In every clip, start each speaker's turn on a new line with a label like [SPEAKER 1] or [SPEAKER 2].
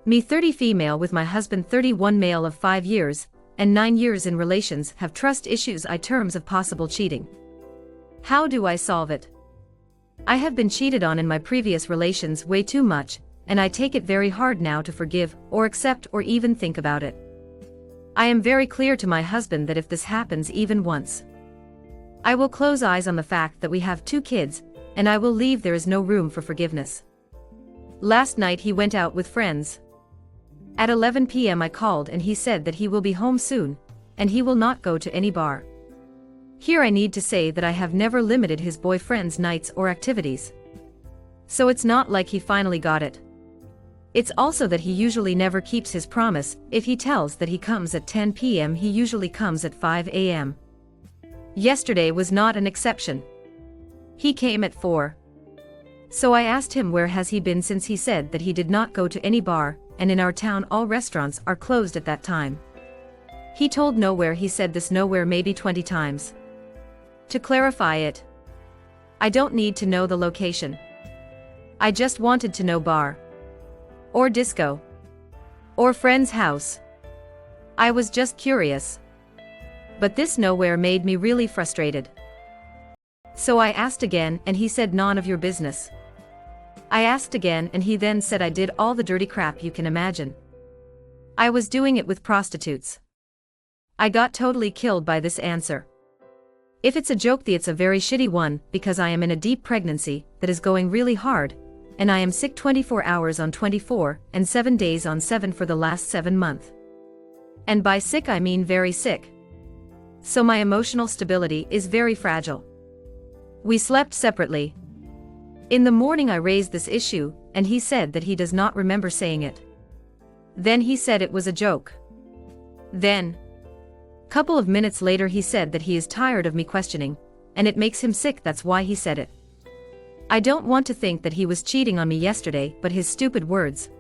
[SPEAKER 1] Me 30 female with my husband 31 male of 5 years, and 9 years in relations have trust issues I terms of possible cheating. How do I solve it? I have been cheated on in my previous relations way too much, and I take it very hard now to forgive, or accept, or even think about it. I am very clear to my husband that if this happens even once, I will close eyes on the fact that we have 2 kids, and I will leave. There is no room for forgiveness. Last night he went out with friends. At 11 p.m. I called and he said that he will be home soon, and he will not go to any bar. Here I need to say that I have never limited his boyfriend's nights or activities. So it's not like he finally got it. It's also that he usually never keeps his promise. If he tells that he comes at 10 p.m. he usually comes at 5 a.m. Yesterday was not an exception. He came at 4. So I asked him where has he been since he said that he did not go to any bar, and in our town all restaurants are closed at that time. He told nowhere. He said this nowhere maybe 20 times. To clarify it, I don't need to know the location. I just wanted to know bar, or disco, or friend's house. I was just curious. But this nowhere made me really frustrated. So I asked again and he said none of your business. I asked again and he then said I did all the dirty crap you can imagine. I was doing it with prostitutes. I got totally killed by this answer. If it's a joke, it's a very shitty one, because I am in a deep pregnancy that is going really hard, and I am sick 24 hours on 24 and 7 days on 7 for the last 7 months. And by sick I mean very sick. So my emotional stability is very fragile. We slept separately. In the morning I raised this issue, and he said that he does not remember saying it. Then he said it was a joke. Then, couple of minutes later he said that he is tired of me questioning, and it makes him sick. That's why he said it. I don't want to think that he was cheating on me yesterday, but his stupid words,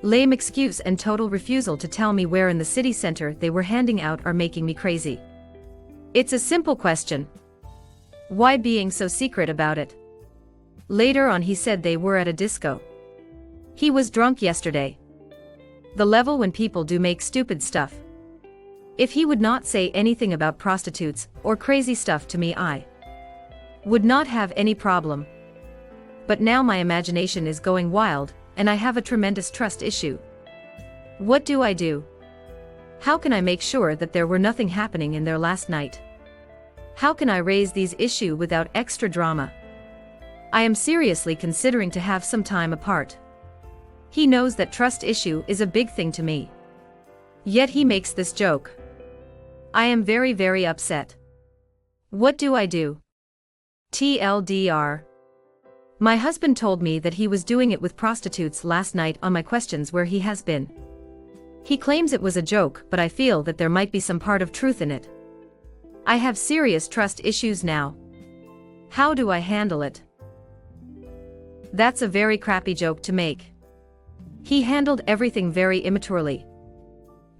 [SPEAKER 1] lame excuse and total refusal to tell me where in the city center they were handing out are making me crazy. It's a simple question. Why being so secret about it? Later on he said they were at a disco. He was drunk yesterday. The level when people do make stupid stuff. If he would not say anything about prostitutes or crazy stuff to me, I would not have any problem. But now my imagination is going wild, and I have a tremendous trust issue. What do I do? How can I make sure that there were nothing happening in there last night? How can I raise these issues without extra drama? I am seriously considering to have some time apart. He knows that trust issue is a big thing to me. Yet he makes this joke. I am very, very upset. What do I do? TLDR. My husband told me that he was doing it with prostitutes last night. On my questions where he has been, he claims it was a joke, but I feel that there might be some part of truth in it. I have serious trust issues now. How do I handle it? That's a very crappy joke to make. He handled everything very immaturely.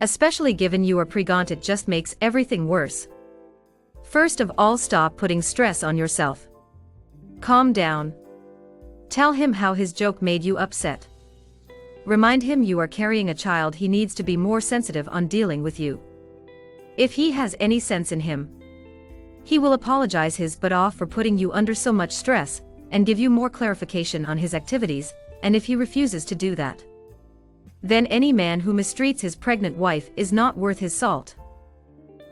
[SPEAKER 1] Especially given you are pregnant, it just makes everything worse. First of all, stop putting stress on yourself. Calm down. Tell him how his joke made you upset. Remind him you are carrying a child. He needs to be more sensitive on dealing with you. If he has any sense in him, he will apologize his butt off for putting you under so much stress, and give you more clarification on his activities, and if he refuses to do that, then any man who mistreats his pregnant wife is not worth his salt.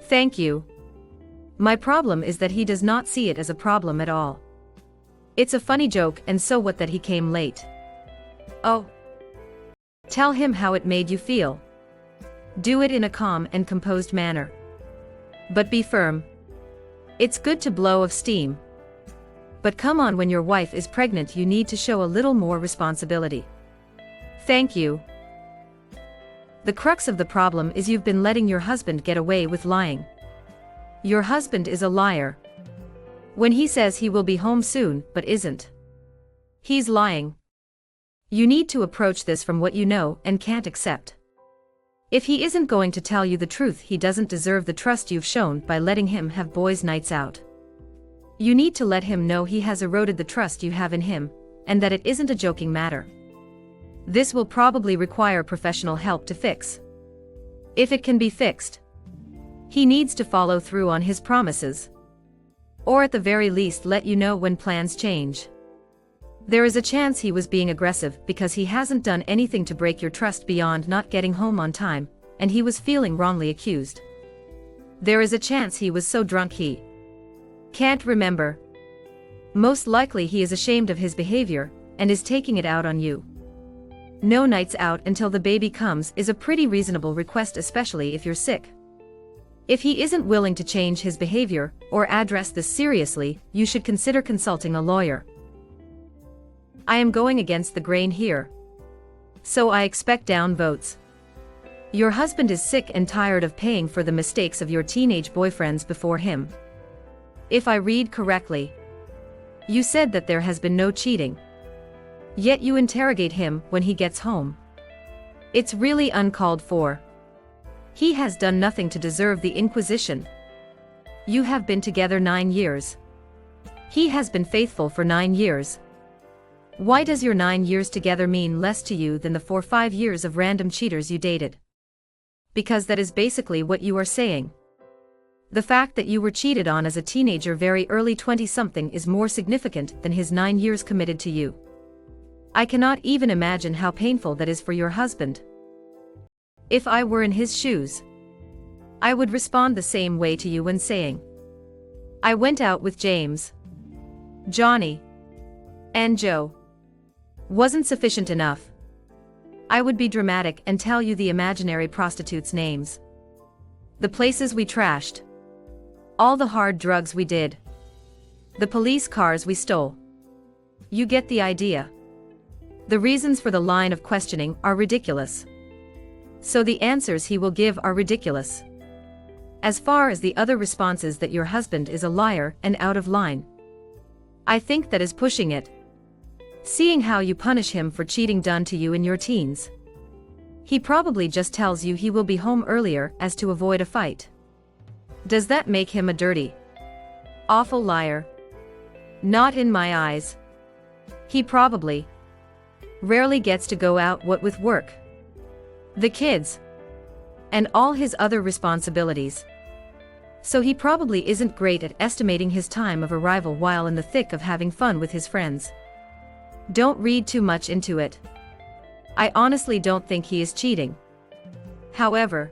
[SPEAKER 1] Thank you. My problem is that he does not see it as a problem at all. It's a funny joke, and so what that he came late. Oh. Tell him how it made you feel. Do it in a calm and composed manner. But be firm. It's good to blow off steam. But come on, when your wife is pregnant you need to show a little more responsibility. Thank you. The crux of the problem is you've been letting your husband get away with lying. Your husband is a liar. When he says he will be home soon, but isn't, he's lying. You need to approach this from what you know and can't accept. If he isn't going to tell you the truth, he doesn't deserve the trust you've shown by letting him have boys' nights out. You need to let him know he has eroded the trust you have in him, and that it isn't a joking matter. This will probably require professional help to fix. If it can be fixed, he needs to follow through on his promises. Or at the very least let you know when plans change. There is a chance he was being aggressive because he hasn't done anything to break your trust beyond not getting home on time, and he was feeling wrongly accused. There is a chance he was so drunk he can't remember. Most likely he is ashamed of his behavior and is taking it out on you. No nights out until the baby comes is a pretty reasonable request, especially if you're sick. If he isn't willing to change his behavior or address this seriously, you should consider consulting a lawyer. I am going against the grain here, so I expect down votes. Your husband is sick and tired of paying for the mistakes of your teenage boyfriends before him. If I read correctly, you said that there has been no cheating. Yet you interrogate him when he gets home. It's really uncalled for. He has done nothing to deserve the inquisition. You have been together 9 years. He has been faithful for 9 years. Why does your 9 years together mean less to you than the 4-5 years of random cheaters you dated? Because that is basically what you are saying. The fact that you were cheated on as a teenager, very early 20-something, is more significant than his 9 years committed to you. I cannot even imagine how painful that is for your husband. If I were in his shoes, I would respond the same way to you when saying, I went out with James, Johnny, and Joe. Wasn't sufficient enough. I would be dramatic and tell you the imaginary prostitutes' names, the places we trashed, all the hard drugs we did, the police cars we stole. You get the idea. The reasons for the line of questioning are ridiculous. So the answers he will give are ridiculous. As far as the other responses that your husband is a liar and out of line, I think that is pushing it. Seeing how you punish him for cheating done to you in your teens. He probably just tells you he will be home earlier as to avoid a fight. Does that make him a dirty, awful liar? Not in my eyes. He probably rarely gets to go out what with work, the kids, and all his other responsibilities. So he probably isn't great at estimating his time of arrival while in the thick of having fun with his friends. Don't read too much into it. I honestly don't think he is cheating. However,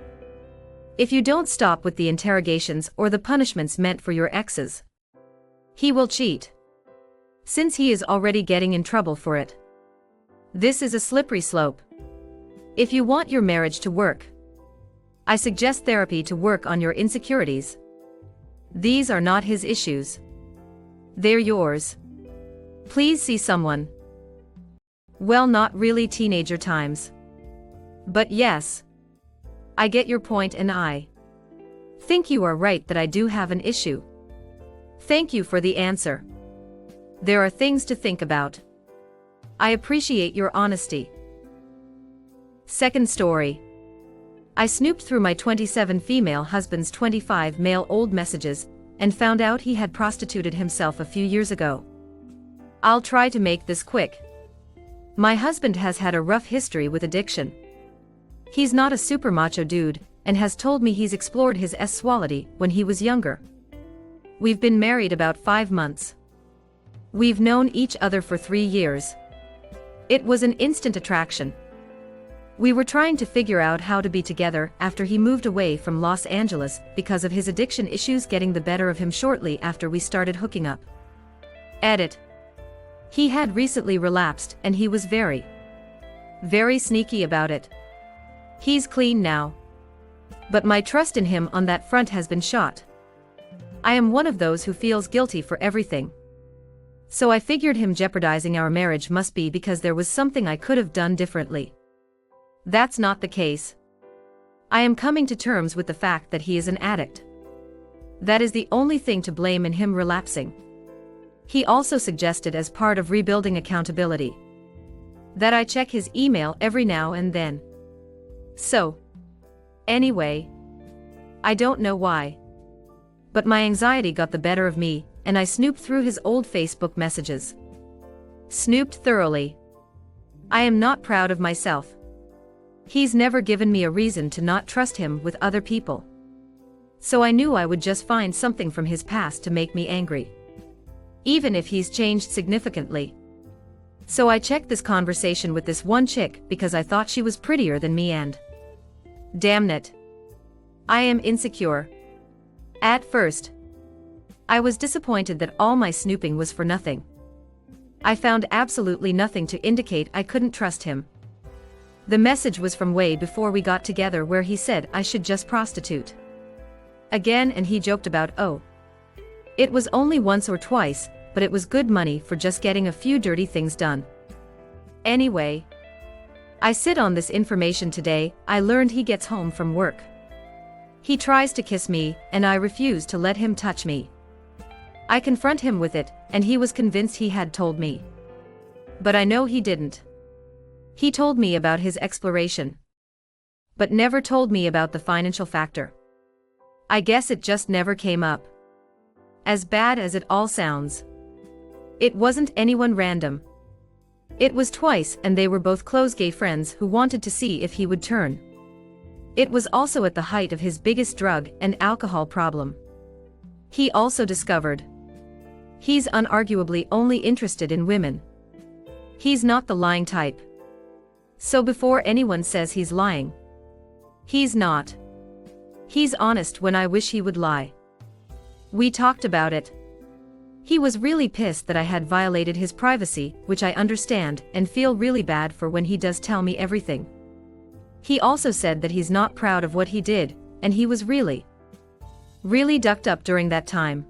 [SPEAKER 1] if you don't stop with the interrogations or the punishments meant for your exes, he will cheat, since he is already getting in trouble for it. This is a slippery slope. If you want your marriage to work, I suggest therapy to work on your insecurities. These are not his issues. They're yours. Please see someone. Well, not really teenager times. But yes, I get your point and I think you are right that I do have an issue. Thank you for the answer. There are things to think about. I appreciate your honesty. Second story. I snooped through my 27 female husband's 25 male old messages and found out he had prostituted himself a few years ago. I'll try to make this quick. My husband has had a rough history with addiction. He's not a super macho dude and has told me he's explored his sexuality when he was younger. We've been married about 5 months. We've known each other for 3 years. It was an instant attraction. We were trying to figure out how to be together after he moved away from Los Angeles because of his addiction issues getting the better of him shortly after we started hooking up. Edit. He had recently relapsed and he was very sneaky about it. He's clean now. But my trust in him on that front has been shot. I am one of those who feels guilty for everything. So I figured him jeopardizing our marriage must be because there was something I could have done differently. That's not the case. I am coming to terms with the fact that he is an addict. That is the only thing to blame in him relapsing. He also suggested, as part of rebuilding accountability, that I check his email every now and then. So, anyway, I don't know why, but my anxiety got the better of me, and I snooped through his old Facebook messages. Snooped thoroughly. I am not proud of myself. He's never given me a reason to not trust him with other people. So I knew I would just find something from his past to make me angry. Even if he's changed significantly. So I checked this conversation with this one chick because I thought she was prettier than me and damn it, I am insecure. At first, I was disappointed that all my snooping was for nothing. I found absolutely nothing to indicate I couldn't trust him. The message was from way before we got together where he said I should just prostitute again, and he joked about, oh, it was only once or twice, but it was good money for just getting a few dirty things done. Anyway, I sit on this information today. I learned he gets home from work. He tries to kiss me, and I refuse to let him touch me. I confront him with it, and he was convinced he had told me. But I know he didn't. He told me about his exploration, but never told me about the financial factor. I guess it just never came up. As bad as it all sounds, it wasn't anyone random. It was twice, and they were both close gay friends who wanted to see if he would turn. It was also at the height of his biggest drug and alcohol problem. He also discovered he's unarguably only interested in women. He's not the lying type. So before anyone says he's lying, he's not. He's honest when I wish he would lie. We talked about it. He was really pissed that I had violated his privacy, which I understand and feel really bad for when he does tell me everything. He also said that he's not proud of what he did, and he was really ducked up during that time.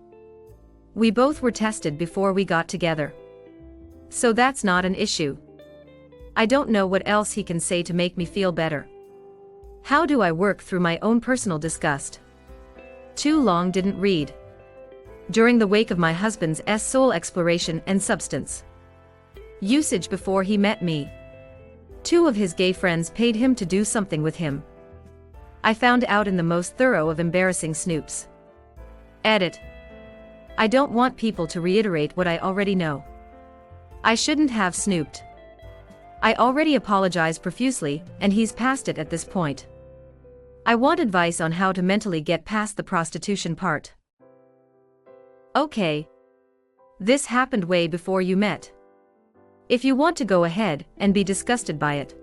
[SPEAKER 1] We both were tested before we got together. So that's not an issue. I don't know what else he can say to make me feel better. How do I work through my own personal disgust? Too long didn't read. During the wake of my husband's soul exploration and substance usage before he met me, 2 of his gay friends paid him to do something with him. I found out in the most thorough of embarrassing snoops. Edit. I don't want people to reiterate what I already know. I shouldn't have snooped. I already apologized profusely, and he's past it at this point. I want advice on how to mentally get past the prostitution part. Okay. This happened way before you met. If you want to go ahead and be disgusted by it,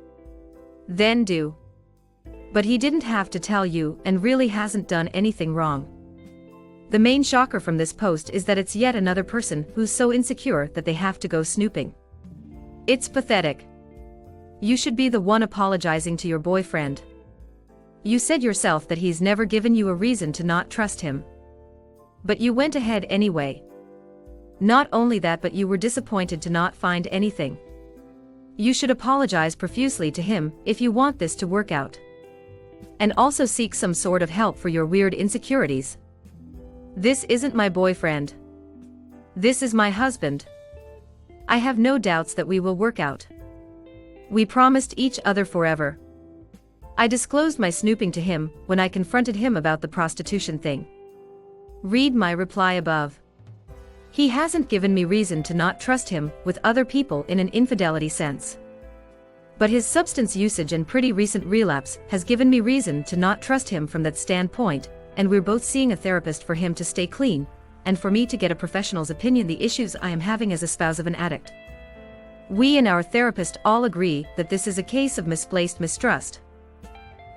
[SPEAKER 1] then do. But he didn't have to tell you and really hasn't done anything wrong. The main shocker from this post is that it's yet another person who's so insecure that they have to go snooping. It's pathetic. You should be the one apologizing to your boyfriend. You said yourself that he's never given you a reason to not trust him. But you went ahead anyway. Not only that, but you were disappointed to not find anything. You should apologize profusely to him if you want this to work out. And also seek some sort of help for your weird insecurities. This isn't my boyfriend. This is my husband. I have no doubts that we will work out. We promised each other forever. I disclosed my snooping to him when I confronted him about the prostitution thing. Read my reply above. He hasn't given me reason to not trust him with other people in an infidelity sense. But his substance usage and pretty recent relapse has given me reason to not trust him from that standpoint, and we're both seeing a therapist for him to stay clean, and for me to get a professional's opinion the issues I am having as a spouse of an addict. We and our therapist all agree that this is a case of misplaced mistrust.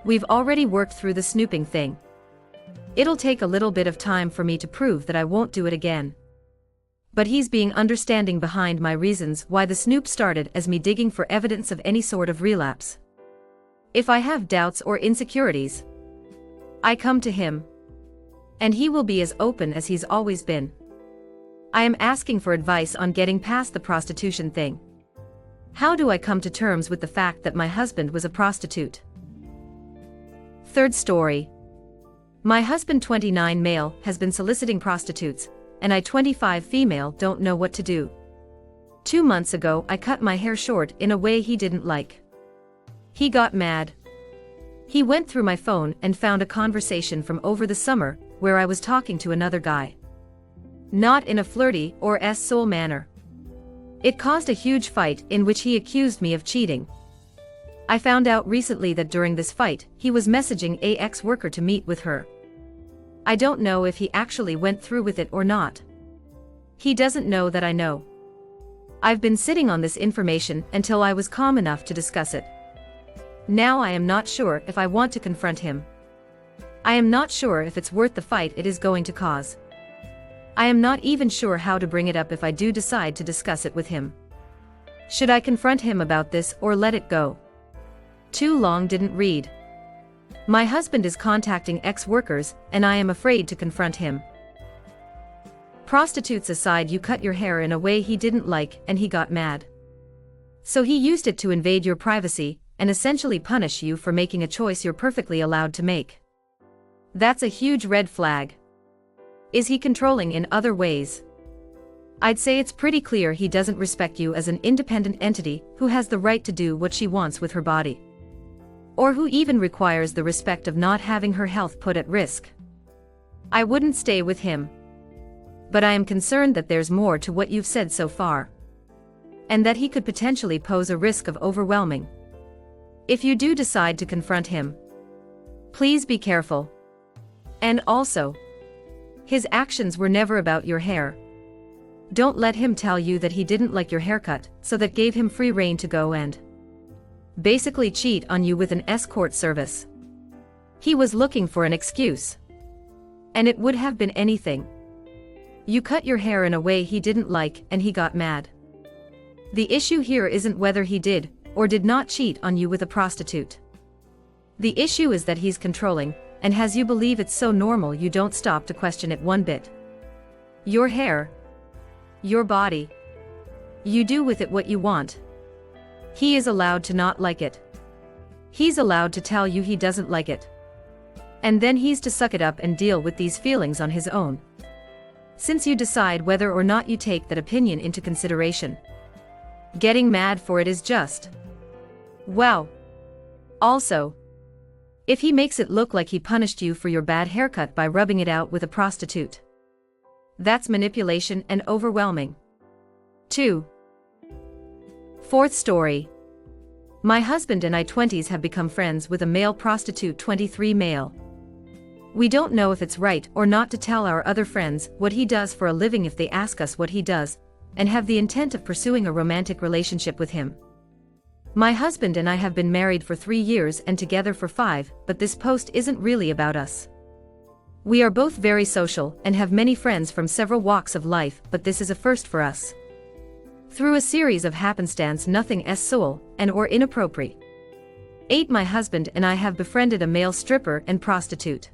[SPEAKER 1] We've already worked through the snooping thing. It'll take a little bit of time for me to prove that I won't do it again. But he's being understanding behind my reasons why the snoop started as me digging for evidence of any sort of relapse. If I have doubts or insecurities, I come to him. And he will be as open as he's always been. I am asking for advice on getting past the prostitution thing. How do I come to terms with the fact that my husband was a prostitute? Third story. My husband, 29 male, has been soliciting prostitutes, and I, 25 female, don't know what to do. 2 months ago I cut my hair short in a way he didn't like. He got mad. He went through my phone and found a conversation from over the summer where I was talking to another guy. Not in a flirty or soul manner. It caused a huge fight in which he accused me of cheating. I found out recently that during this fight, he was messaging a ex-worker to meet with her. I don't know if he actually went through with it or not. He doesn't know that I know. I've been sitting on this information until I was calm enough to discuss it. Now I am not sure if I want to confront him. I am not sure if it's worth the fight it is going to cause. I am not even sure how to bring it up if I do decide to discuss it with him. Should I confront him about this or let it go? Too long didn't read. My husband is contacting ex-workers, and I am afraid to confront him. Prostitutes aside, you cut your hair in a way he didn't like and he got mad. So he used it to invade your privacy and essentially punish you for making a choice you're perfectly allowed to make. That's a huge red flag. Is he controlling in other ways? I'd say it's pretty clear he doesn't respect you as an independent entity who has the right to do what she wants with her body. Or who even requires the respect of not having her health put at risk. I wouldn't stay with him. But I am concerned that there's more to what you've said so far. And that he could potentially pose a risk of overwhelming. If you do decide to confront him, please be careful. And also, his actions were never about your hair. Don't let him tell you that he didn't like your haircut, so that gave him free rein to go and basically cheat on you with an escort service. He was looking for an excuse. And it would have been anything. You cut your hair in a way he didn't like and he got mad. The issue here isn't whether he did or did not cheat on you with a prostitute. The issue is that he's controlling, and has you believe it's so normal you don't stop to question it one bit. Your hair. Your body. You do with it what you want. He is allowed to not like it. He's allowed to tell you he doesn't like it. And then he's to suck it up and deal with these feelings on his own. Since you decide whether or not you take that opinion into consideration. Getting mad for it is just wow. Also, if he makes it look like he punished you for your bad haircut by rubbing it out with a prostitute, that's manipulation and overwhelming. 2. Fourth story. My husband and I 20s have become friends with a male prostitute 23 male. We don't know if it's right or not to tell our other friends what he does for a living if they ask us what he does, and have the intent of pursuing a romantic relationship with him. My husband and I have been married for 3 years and together for 5, but this post isn't really about us. We are both very social and have many friends from several walks of life, but this is a first for us. Through a series of happenstance, nothing soul and or inappropriate. 8. My husband and I have befriended a male stripper and prostitute.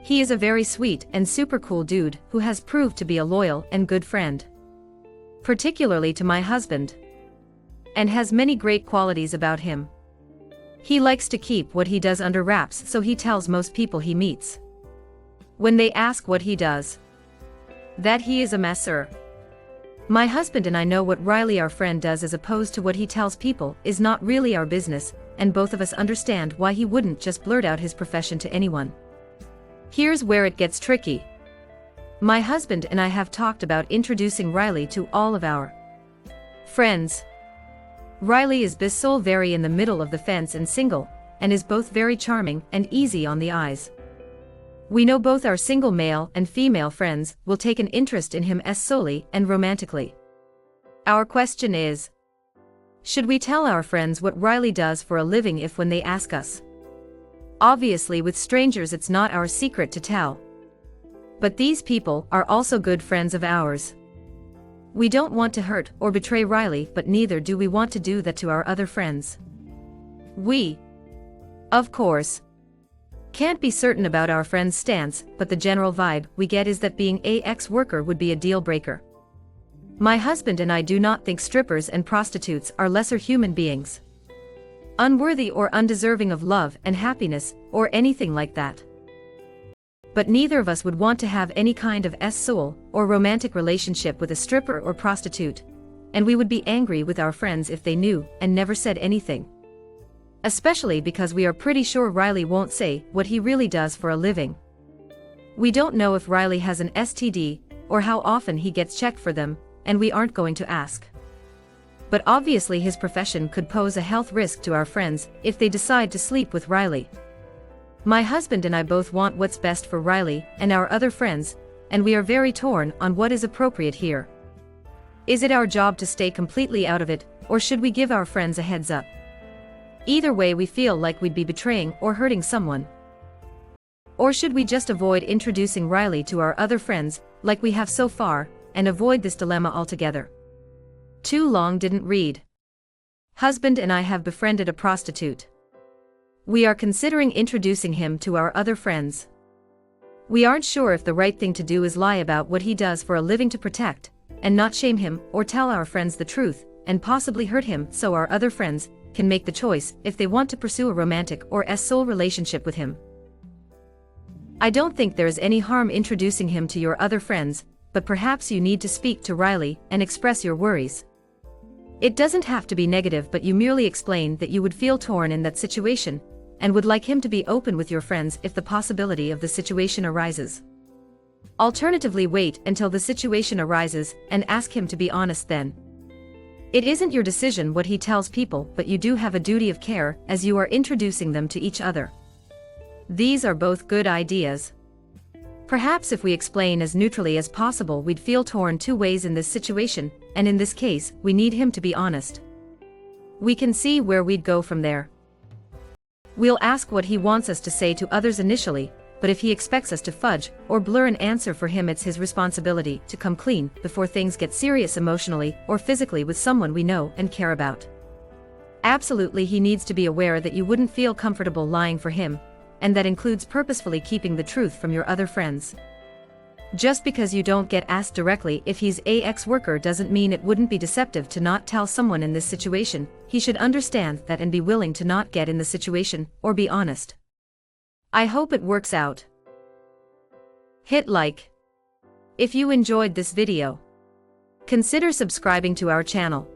[SPEAKER 1] He is a very sweet and super cool dude who has proved to be a loyal and good friend. Particularly to my husband. And has many great qualities about him. He likes to keep what he does under wraps, so he tells most people he meets, when they ask what he does, that he is a messer. My husband and I know what Riley, our friend, does as opposed to what he tells people is not really our business, and both of us understand why he wouldn't just blurt out his profession to anyone. Here's where it gets tricky. My husband and I have talked about introducing Riley to all of our friends. Riley is bisexual, very in the middle of the fence and single, and is both very charming and easy on the eyes. We know both our single male and female friends will take an interest in him solely and romantically. Our question is, should we tell our friends what Riley does for a living if when they ask us? Obviously with strangers it's not our secret to tell. But these people are also good friends of ours. We don't want to hurt or betray Riley, but neither do we want to do that to our other friends. We, of course, can't be certain about our friend's stance, but the general vibe we get is that being an ex-worker would be a deal breaker. My husband and I do not think strippers and prostitutes are lesser human beings, unworthy or undeserving of love and happiness, or anything like that. But neither of us would want to have any kind of soul or romantic relationship with a stripper or prostitute, and we would be angry with our friends if they knew and never said anything. Especially because we are pretty sure Riley won't say what he really does for a living. We don't know if Riley has an STD, or how often he gets checked for them, and we aren't going to ask. But obviously his profession could pose a health risk to our friends if they decide to sleep with Riley. My husband and I both want what's best for Riley and our other friends, and we are very torn on what is appropriate here. Is it our job to stay completely out of it, or should we give our friends a heads up? Either way, we feel like we'd be betraying or hurting someone. Or should we just avoid introducing Riley to our other friends, like we have so far, and avoid this dilemma altogether? Too long didn't read. Husband and I have befriended a prostitute. We are considering introducing him to our other friends. We aren't sure if the right thing to do is lie about what he does for a living to protect, and not shame him, or tell our friends the truth, and possibly hurt him, so our other friends can make the choice if they want to pursue a romantic or soul relationship with him. I don't think there is any harm introducing him to your other friends, but perhaps you need to speak to Riley and express your worries. It doesn't have to be negative, but you merely explain that you would feel torn in that situation, and would like him to be open with your friends if the possibility of the situation arises. Alternatively, wait until the situation arises and ask him to be honest then. It isn't your decision what he tells people, but you do have a duty of care as you are introducing them to each other. These are both good ideas. Perhaps if we explain as neutrally as possible, we'd feel torn two ways in this situation, and in this case, we need him to be honest. We can see where we'd go from there. We'll ask what he wants us to say to others initially, but if he expects us to fudge or blur an answer for him, it's his responsibility to come clean before things get serious emotionally or physically with someone we know and care about. Absolutely, he needs to be aware that you wouldn't feel comfortable lying for him, and that includes purposefully keeping the truth from your other friends. Just because you don't get asked directly if he's an ex-worker doesn't mean it wouldn't be deceptive to not tell someone in this situation. He should understand that and be willing to not get in the situation or be honest. I hope it works out. Hit like if you enjoyed this video. Consider subscribing to our channel.